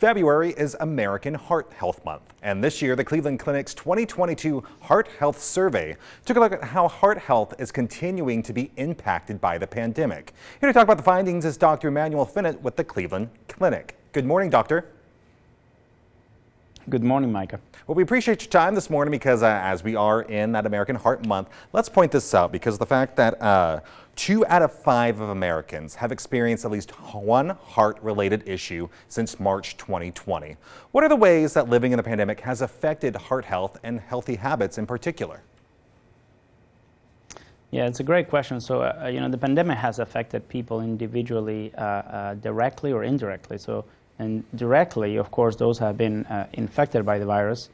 February is American Heart Health Month, and this year the Cleveland Clinic's 2022 Heart Health Survey took a look at how heart health is continuing to be impacted by the pandemic. Here to talk about the findings is Dr. Emmanuel Finnett with the Cleveland Clinic. Good morning, doctor. Good morning, Micah. Well, we appreciate your time this morning because as we are in that American Heart Month, let's point this out because the fact that 2 out of 5 of Americans have experienced at least one heart-related issue since March 2020. What are the ways that living in the pandemic has affected heart health and healthy habits in particular? Yeah, it's a great question. So, the pandemic has affected people individually, directly or indirectly. And directly, of course, those who have been infected by the virus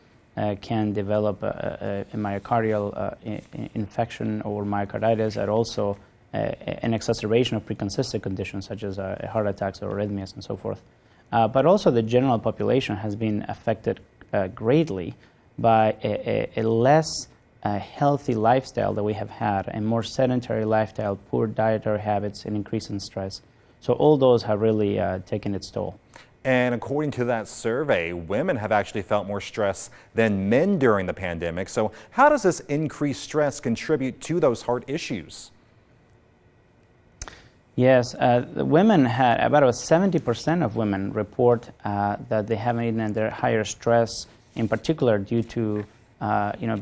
can develop a myocardial infection or myocarditis, and also an exacerbation of pre-consistent conditions such as heart attacks or arrhythmias and so forth. But also the general population has been affected greatly by a less healthy lifestyle that we have had, a more sedentary lifestyle, poor dietary habits, and increase in stress. So all those have really taken its toll. And according to that survey, women have actually felt more stress than men during the pandemic. So how does this increased stress contribute to those heart issues? Yes, the women had about 70% of women report that they have been under higher stress, in particular due to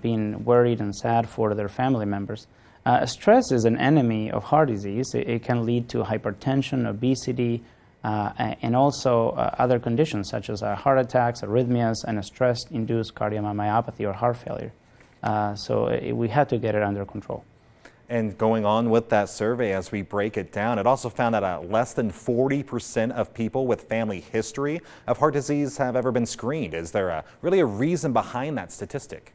being worried and sad for their family members. Stress is an enemy of heart disease. It can lead to hypertension, obesity, and also other conditions such as heart attacks, arrhythmias, and a stress-induced cardiomyopathy or heart failure. So we had to get it under control. And going on with that survey, as we break it down, it also found that less than 40% of people with family history of heart disease have ever been screened. Is there really a reason behind that statistic?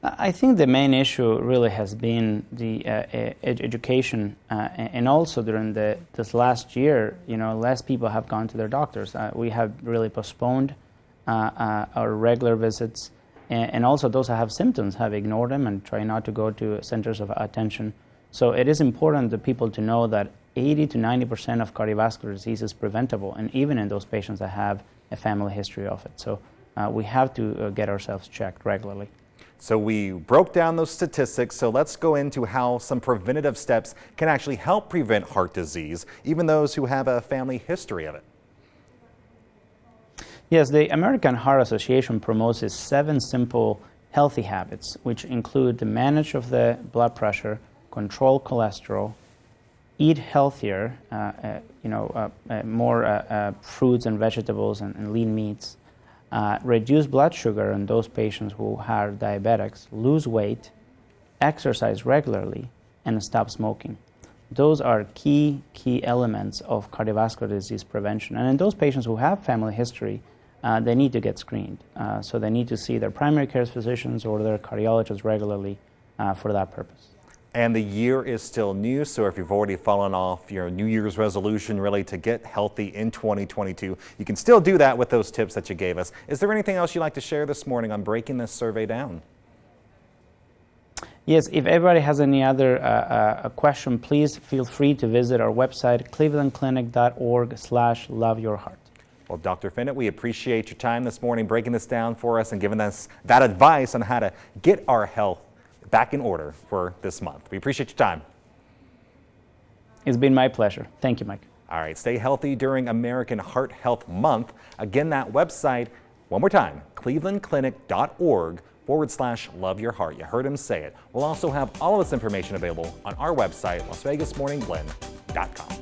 I think the main issue really has been the education, and also during this last year, less people have gone to their doctors. We have really postponed our regular visits, and also those that have symptoms have ignored them and try not to go to centers of attention. So it is important for people to know that 80 to 90% of cardiovascular disease is preventable, and even in those patients that have a family history of it. So we have to get ourselves checked regularly. So we broke down those statistics, so let's go into how some preventative steps can actually help prevent heart disease, even those who have a family history of it. Yes, the American Heart Association promotes 7 simple healthy habits, which include the manage of the blood pressure, control cholesterol, eat healthier, more fruits and vegetables and lean meats, reduce blood sugar in those patients who are diabetics, lose weight, exercise regularly, and stop smoking. Those are key elements of cardiovascular disease prevention. And in those patients who have family history, they need to get screened. So they need to see their primary care physicians or their cardiologists regularly for that purpose. And the year is still new, so if you've already fallen off your New Year's resolution really to get healthy in 2022, you can still do that with those tips that you gave us. Is there anything else you'd like to share this morning on breaking this survey down? Yes, if everybody has any other question, please feel free to visit our website, clevelandclinic.org/loveyourheart. Well, Dr. Finnett, we appreciate your time this morning breaking this down for us and giving us that advice on how to get our health back in order for this month. We appreciate your time. It's been my pleasure. Thank you, Mike. All right, stay healthy during American Heart Health Month. Again, that website, one more time, clevelandclinic.org/loveyourheart. You heard him say it. We'll also have all of this information available on our website, LasVegasMorningBlend.com.